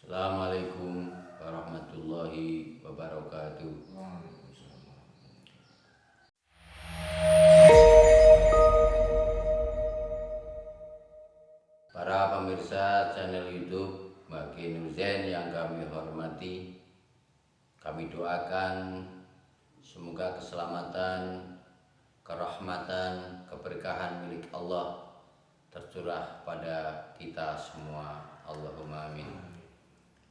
Assalamualaikum warahmatullahi wabarakatuh. Para pemirsa channel YouTube Mbak Nurzen yang kami hormati, kami doakan semoga keselamatan, kerahmatan, keberkahan milik Allah tercurah pada kita semua. Allahumma amin.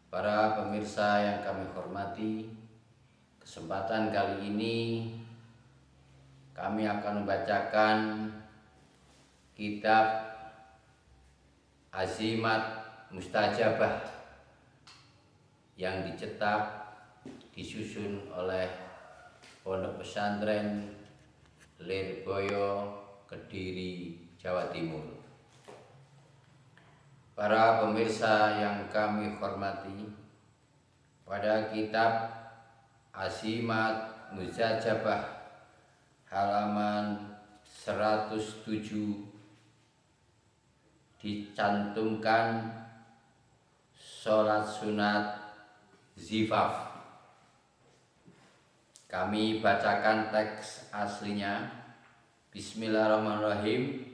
Para pemirsa yang kami hormati, kesempatan kali ini kami akan membacakan kitab Azimat Mustajabah yang dicetak disusun oleh Pondok Pesantren Lirboyo, Kediri, Jawa Timur. Para pemirsa yang kami hormati, pada kitab Azimat Mustajabah halaman 107 dicantumkan sholat sunat zifaf. Kami bacakan teks aslinya. Bismillahirrahmanirrahim.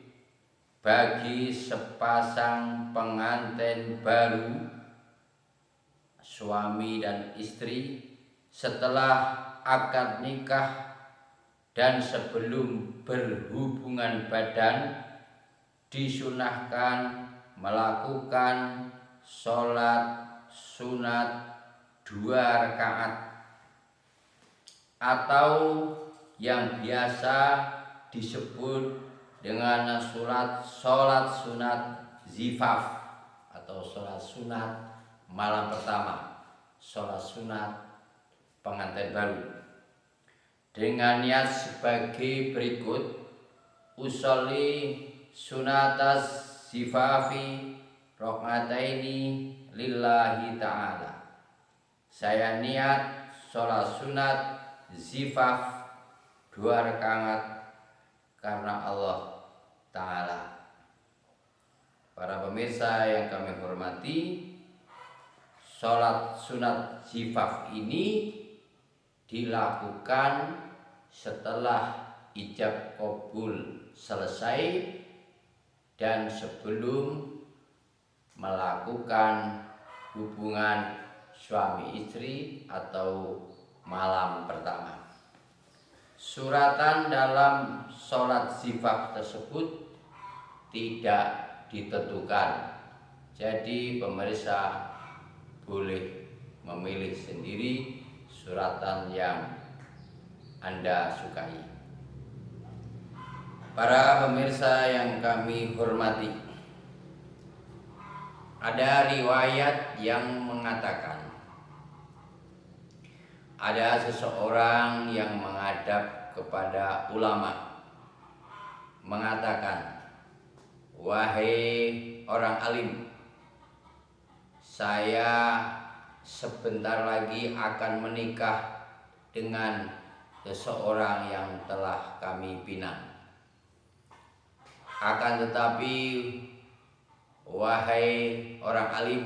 Bagi sepasang pengantin baru, suami dan istri, setelah akad nikah dan sebelum berhubungan badan, disunahkan melakukan sholat sunat 2 rakaat atau yang biasa disebut dengan sholat sunat zifaf atau sholat sunat malam pertama, sholat sunat pengantin baru, dengan niat sebagai berikut: usolli sunatas zifafi rokataini lillahi ta'ala. Saya niat sholat sunat zifaf 2 rakaat karena Allah Ta'ala. Para pemirsa yang kami hormati, sholat sunat zifaf ini dilakukan setelah ijab kabul selesai dan sebelum melakukan hubungan suami istri atau malam pertama. Suratan dalam sholat zifaf tersebut tidak ditentukan, jadi pemirsa boleh memilih sendiri suratan yang Anda sukai. Para pemirsa yang kami hormati, ada riwayat yang mengatakan ada seseorang yang menghadap kepada ulama mengatakan, "Wahai orang alim, saya sebentar lagi akan menikah dengan seseorang yang telah kami pinang. Akan tetapi, wahai orang alim,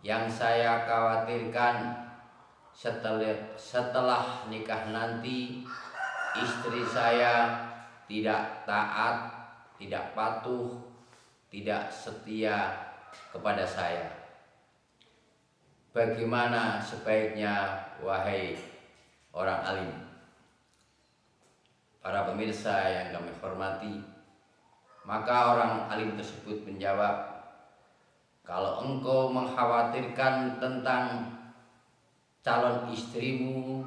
yang saya khawatirkan setelah nikah nanti istri saya tidak taat, tidak patuh, tidak setia kepada saya. Bagaimana sebaiknya, wahai orang alim?" Para pemirsa yang kami hormati, maka orang alim tersebut menjawab, "Kalau engkau mengkhawatirkan tentang calon istrimu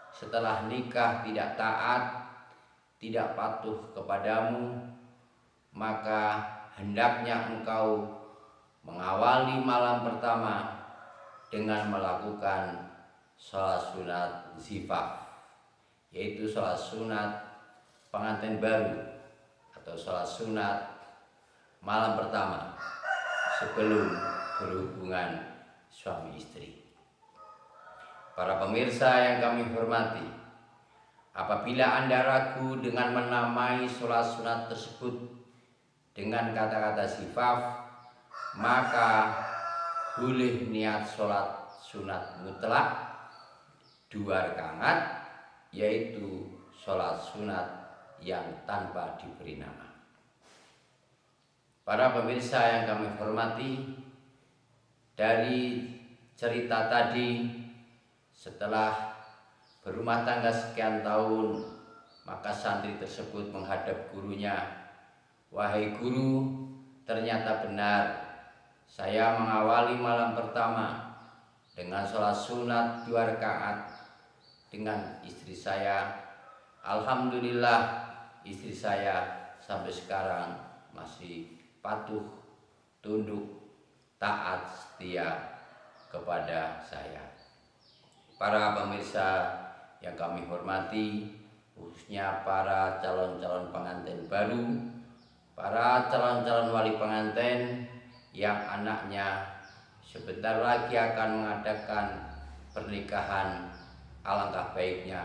setelah nikah tidak taat, tidak patuh kepadamu, maka hendaknya engkau mengawali malam pertama dengan melakukan sholat sunat zifaf, yaitu sholat sunat pengantin baru atau sholat sunat malam pertama sebelum berhubungan suami istri." Para pemirsa yang kami hormati, apabila Anda ragu dengan menamai sholat sunat tersebut dengan kata-kata zifaf, maka boleh niat sholat sunat mutlak 2 rakaat, yaitu sholat sunat yang tanpa diberi nama. Para pemirsa yang kami hormati, dari cerita tadi, setelah berumah tangga sekian tahun, maka santri tersebut menghadap gurunya, "Wahai guru, ternyata benar saya mengawali malam pertama dengan sholat sunat 2 rakaat dengan istri saya. Alhamdulillah, istri saya sampai sekarang masih patuh, tunduk, taat, setia kepada saya." Para pemirsa yang kami hormati, khususnya para calon-calon pengantin baru, para calon-calon wali pengantin yang anaknya sebentar lagi akan mengadakan pernikahan, alangkah baiknya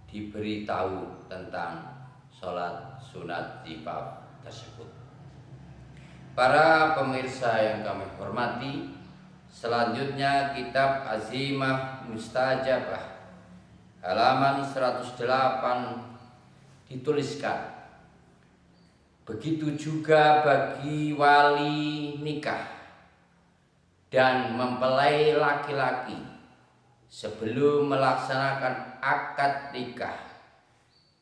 diberitahu tentang sholat sunat zifaf tersebut. Para pemirsa yang kami hormati, selanjutnya kitab Azimah Mustajabah halaman 108 dituliskan, "Begitu juga bagi wali nikah dan mempelai laki-laki sebelum melaksanakan akad nikah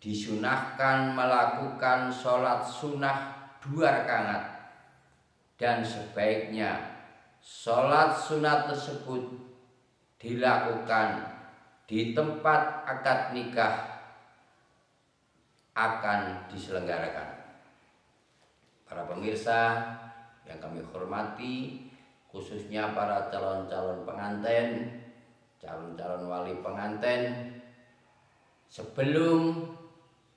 disunahkan melakukan sholat sunnah 2 rakaat, dan sebaiknya sholat sunat tersebut dilakukan di tempat akad nikah akan diselenggarakan." Para pemirsa yang kami hormati, khususnya para calon-calon pengantin, calon-calon wali pengantin, sebelum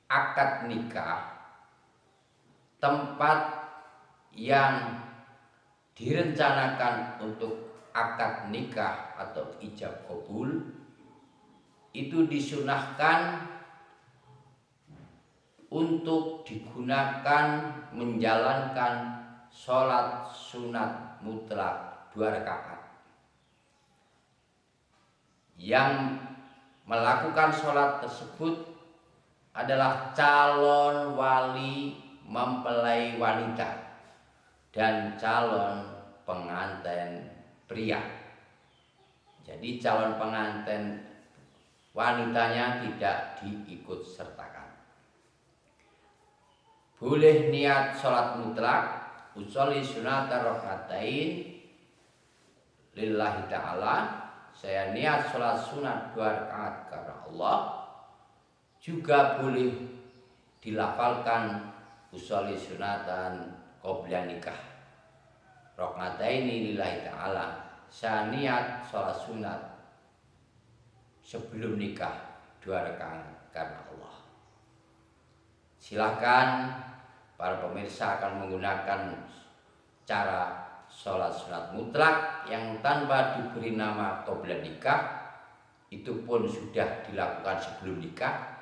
akad nikah, tempat yang direncanakan untuk akad nikah atau ijab qabul itu disunahkan untuk digunakan menjalankan sholat sunat mutlak 2 rakaat. Yang melakukan sholat tersebut adalah calon wali mempelai wanita dan calon pengantin pria. Jadi calon pengantin wanitanya tidak diikut sertakan. Boleh niat sholat mutlak, usolli sunata rakaatain lillahi ta'ala, saya niat sholat sunat 2 rakaat karena Allah. Juga boleh dilafalkan usolli sunatan qabla nikah rakataini lillahi ta'ala, saya niat sholat sunat sebelum nikah 2 rakaat karena Allah. Silahkan para pemirsa akan menggunakan cara sholat sunat mutlak yang tanpa diberi nama qabla nikah, itu pun sudah dilakukan sebelum nikah.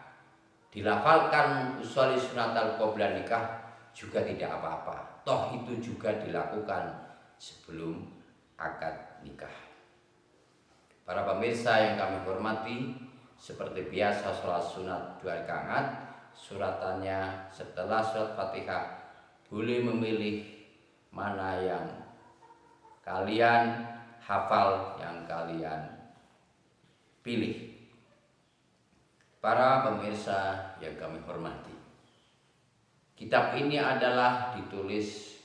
Dilafalkan usolli sunatal qabla nikah juga tidak apa-apa, toh itu juga dilakukan sebelum akad nikah. Para pemirsa yang kami hormati, seperti biasa sholat sunat 2 rakaat, suratannya setelah surat Fatihah boleh memilih mana yang kalian hafal, yang kalian pilih. Para pemirsa yang kami hormati, kitab ini adalah ditulis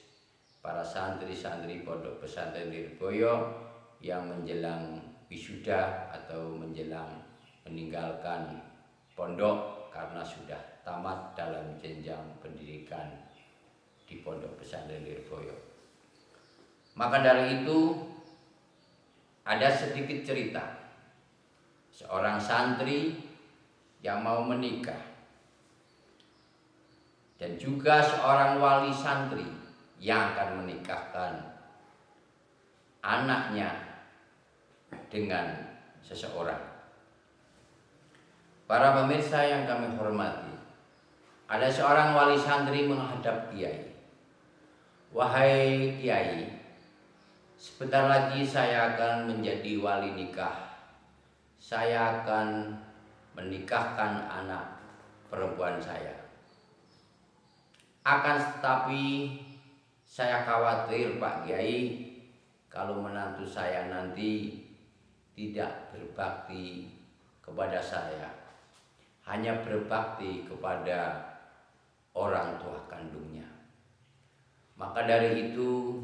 para santri-santri Pondok Pesantren Lirboyo yang menjelang wisuda atau menjelang meninggalkan pondok karena sudah tamat dalam jenjang pendidikan di Pondok Pesantren Lirboyo. Maka dari itu ada sedikit cerita seorang santri yang mau menikah dan juga seorang wali santri yang akan menikahkan anaknya dengan seseorang. Para pemirsa yang kami hormati, ada seorang wali santri menghadap kiai, "Wahai kiai, Sebentar lagi saya akan menjadi wali nikah. Saya akan menikahkan anak perempuan saya. Akan tetapi saya khawatir Pak Kiai, kalau menantu saya nanti tidak berbakti kepada saya, hanya berbakti kepada orang tua kandungnya. Maka dari itu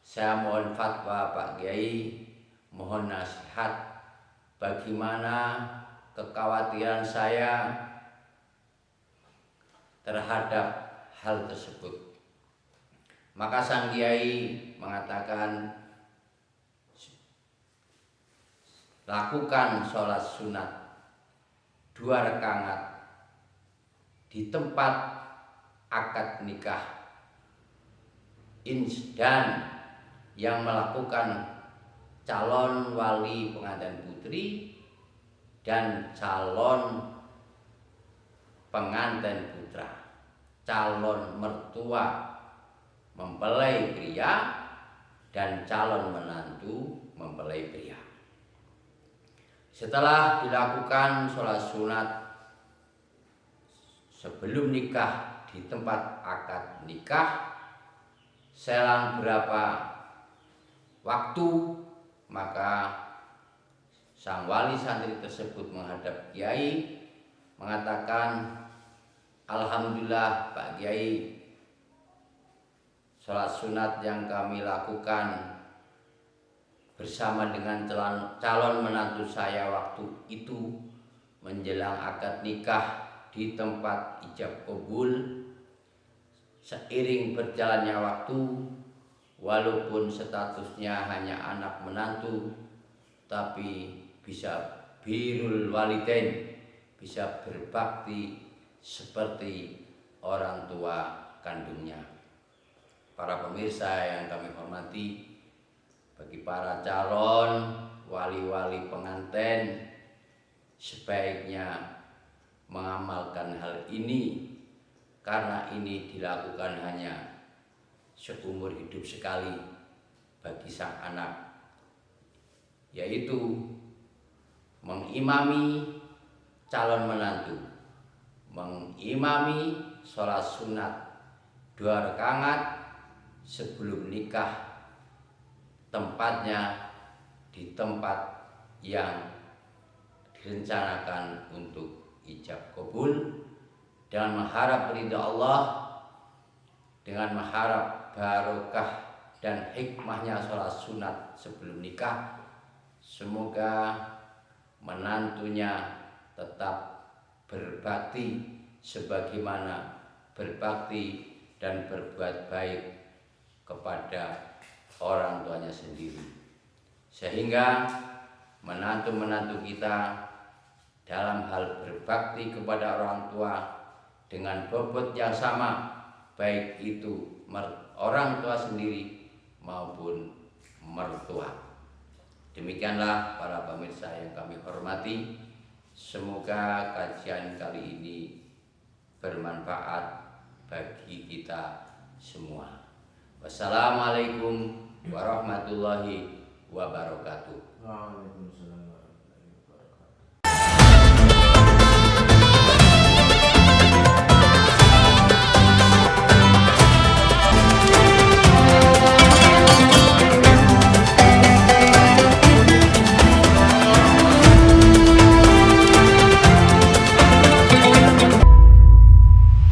saya mohon fatwa Pak Kiai, mohon nasihat bagaimana kekhawatiran saya terhadap hal tersebut. Maka sang Kiai mengatakan, lakukan sholat sunat 2 rakaat di tempat akad nikah, dan yang melakukan calon wali pengantin putri dan calon pengantin putra, calon mertua mempelai pria dan calon menantu mempelai pria. Setelah dilakukan sholat sunat sebelum nikah di tempat akad nikah, selang berapa waktu maka sang wali santri tersebut menghadap Kiai mengatakan, alhamdulillah Pak Kiai, sholat sunat yang kami lakukan bersama dengan calon menantu saya waktu itu menjelang akad nikah di tempat ijab kabul. Seiring berjalannya waktu, walaupun statusnya hanya anak menantu, tapi bisa birrul walidain, bisa berbakti seperti orang tua kandungnya. Para pemirsa yang kami hormati, bagi para calon wali-wali pengantin, sebaiknya mengamalkan hal ini, karena ini dilakukan hanya seumur hidup sekali bagi sang anak, yaitu mengimami calon menantu, mengimami sholat sunat 2 rakaat sebelum nikah, tempatnya di tempat yang direncanakan untuk ijab kabul, dengan mengharap ridha Allah, dengan mengharap barokah dan hikmahnya sholat sunat sebelum nikah. Semoga menantunya tetap berbakti sebagaimana berbakti dan berbuat baik kepada orang tuanya sendiri, sehingga menantu-menantu kita dalam hal berbakti kepada orang tua dengan bobot yang sama, baik itu orang tua sendiri maupun mertua. Demikianlah para pemirsa yang kami hormati, semoga kajian kali ini bermanfaat bagi kita semua. Wassalamualaikum warahmatullahi wabarakatuh. Waalaikumsalam.